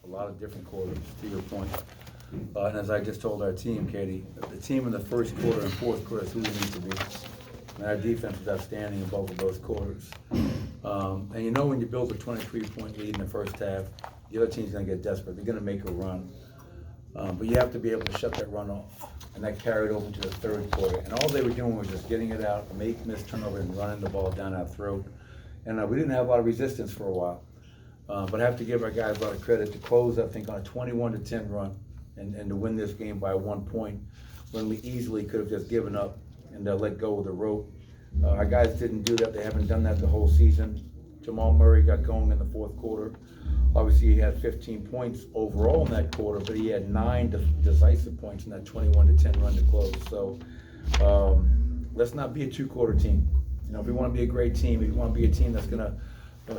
a lot of different quarters, to your point. And as I just told our team, Katie, the team in the first quarter and fourth quarter is who we need to be. And our defense was outstanding in both of those quarters. And you know when you build a 23-point lead in the first half, the other team's going to get desperate. They're going to make a run. But you have to be able to shut that run off. And that carried over to the third quarter. And all they were doing was just getting it out, make missed turnover, and running the ball down our throat. And we didn't have a lot of resistance for a while. But I have to give our guys a lot of credit to close, I think, on a 21-10 run and to win this game by 1 point when we easily could have just given up and let go of the rope. Our guys didn't do that. They haven't done that the whole season. Jamal Murray got going in the fourth quarter. Obviously, he had 15 points overall in that quarter, but he had 9 decisive points in that 21-10 run to close. So let's not be a two-quarter team. You know, if we want to be a great team, if we want to be a team that's going to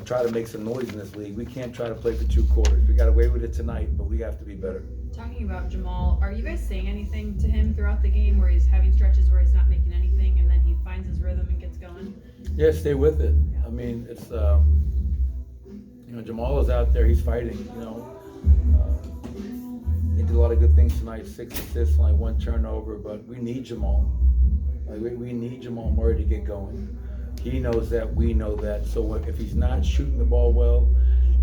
try to make some noise in this league, we can't try to play for 2 quarters. We got away with it tonight, but we have to be better. Talking about Jamal, are you guys saying anything to him throughout the game where he's having stretches where he's not making anything and then he finds his rhythm and gets going? Yeah, stay with it. I mean, it's Jamal is out there. He's fighting. He did a lot of good things tonight. 6 assists, only 1 turnover. But we need Jamal. We need Jamal Murray to get going. He knows that. We know that. So if he's not shooting the ball well,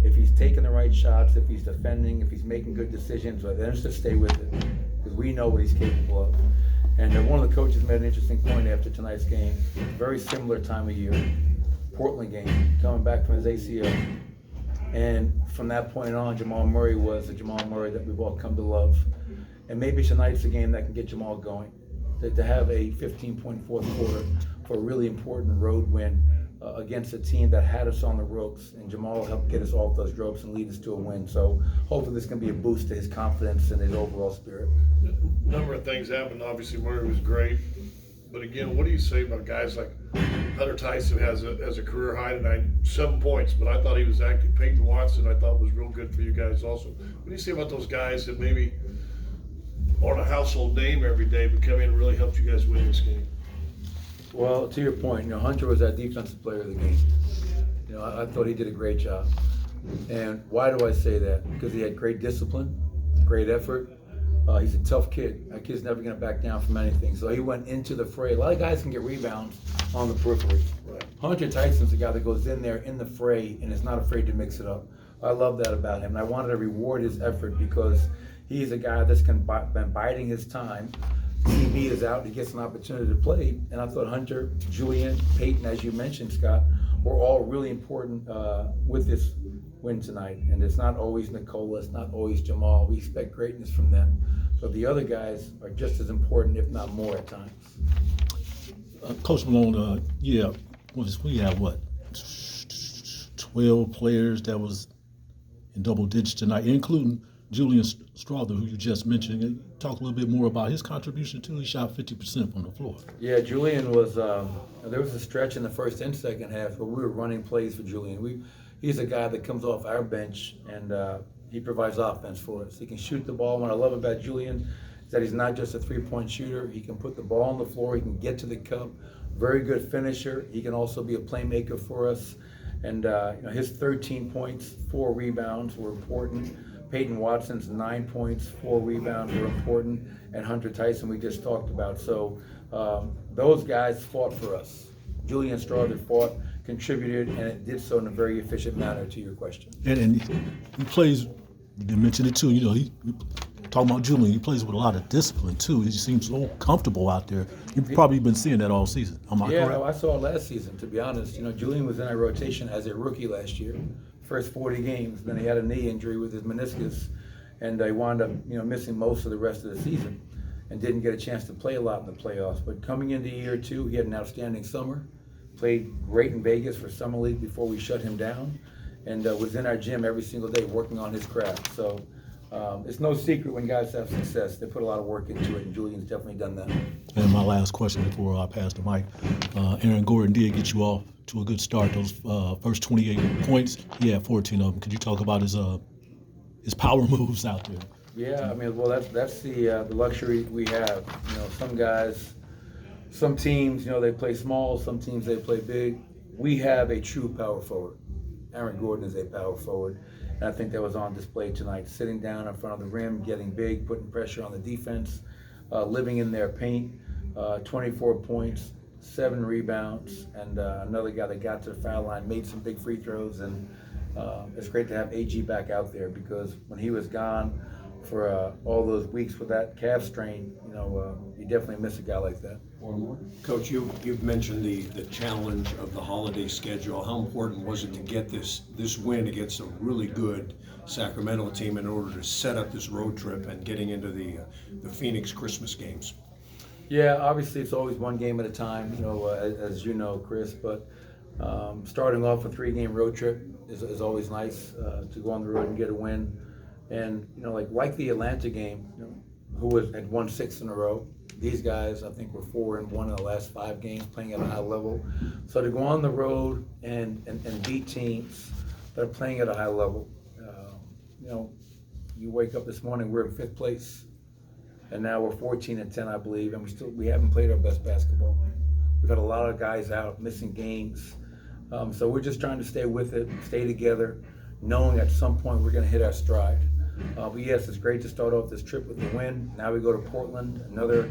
if he's taking the right shots, if he's defending, if he's making good decisions, then it's just stay with it because we know what he's capable of. And one of the coaches made an interesting point after tonight's game. Very similar time of year. Portland game, coming back from his ACL. And from that point on, Jamal Murray was the Jamal Murray that we've all come to love. And maybe tonight's a game that can get Jamal going. To have a 15-point fourth quarter for a really important road win against a team that had us on the ropes, and Jamal helped get us off those ropes and lead us to a win. So hopefully this can be a boost to his confidence and his overall spirit. A number of things happened. Obviously, Murray was great. But again, what do you say about guys like Hunter Tyson has a career high tonight, 7 points, but I thought he was active. Peyton Watson, I thought was real good for you guys also. What do you say about those guys that maybe aren't a household name every day, but come in and really helped you guys win this game? Well, to your point, Hunter was our defensive player of the game. I thought he did a great job. And why do I say that? Because he had great discipline, great effort. He's a tough kid. That kid's never going to back down from anything. So he went into the fray. A lot of guys can get rebounds on the periphery. Right. Hunter Tyson's a guy that goes in there in the fray and is not afraid to mix it up. I love that about him. And I wanted to reward his effort because he's a guy that's been biding his time. CB is out, he gets an opportunity to play. And I thought Hunter, Julian, Peyton, as you mentioned, Scott, were all really important with this win tonight. And it's not always Nikola, it's not always Jamal. We expect greatness from them. But the other guys are just as important, if not more at times. Coach Malone, we had 12 players that was in double digits tonight, including Julian Strother, who you just mentioned. Talk a little bit more about his contribution too. He shot 50% from the floor. Yeah, Julian was, there was a stretch in the first and second half where we were running plays for Julian. He's a guy that comes off our bench and he provides offense for us. He can shoot the ball. What I love about Julian is that he's not just a three-point shooter. He can put the ball on the floor. He can get to the cup. Very good finisher. He can also be a playmaker for us. And his 13 points, 4 rebounds were important. Peyton Watson's 9 points, 4 rebounds were important. And Hunter Tyson we just talked about. So those guys fought for us. Julian Strother fought, contributed, and it did so in a very efficient manner to your question. And he plays, you mentioned it too, he talking about Julian, he plays with a lot of discipline too. He seems so comfortable out there. You've probably been seeing that all season. Am I correct? Yeah, I saw it last season, to be honest. Julian was in our rotation as a rookie last year. First 40 games, then he had a knee injury with his meniscus, and he wound up, missing most of the rest of the season and didn't get a chance to play a lot in the playoffs. But coming into year 2, he had an outstanding summer, played great in Vegas for Summer League before we shut him down, and was in our gym every single day working on his craft. So it's no secret when guys have success, they put a lot of work into it, and Julian's definitely done that. And my last question before I pass the mic, Aaron Gordon did get you off to a good start. Those first 28 points, he had 14 of them. Could you talk about his power moves out there? Yeah, that's the luxury we have. Some guys, some teams, they play small. Some teams, they play big. We have a true power forward. Aaron Gordon is a power forward. And I think that was on display tonight, sitting down in front of the rim, getting big, putting pressure on the defense, living in their paint, 24 points, 7 rebounds, and another guy that got to the foul line, made some big free throws, and it's great to have AG back out there, because when he was gone for all those weeks with that calf strain, you definitely miss a guy like that. Coach, you've mentioned the challenge of the holiday schedule. How important was it to get this win against a really good Sacramento team in order to set up this road trip and getting into the Phoenix Christmas games? Yeah, obviously it's always one game at a time, as you know, Chris, but starting off a 3-game road trip is always nice, to go on the road and get a win. And, like the Atlanta game, who had won 6 in a row. These guys, I think, were 4-1 in the last 5 games, playing at a high level. So to go on the road and beat teams that are playing at a high level, you wake up this morning, we're in 5th place, and now we're 14-10, I believe, and we haven't played our best basketball. We've had a lot of guys out, missing games. So we're just trying to stay with it, stay together, knowing at some point we're going to hit our stride. But yes, it's great to start off this trip with a win. Now we go to Portland, another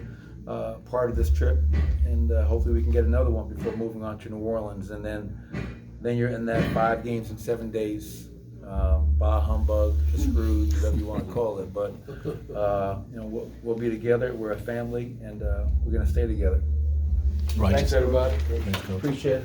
part of this trip, and hopefully we can get another one before moving on to New Orleans. And then you're in that 5 games in 7 days, bah humbug, screwed, whatever you want to call it. But we'll be together. We're a family, and we're going to stay together. Right. Thanks, everybody. Thanks, Coach. Appreciate it.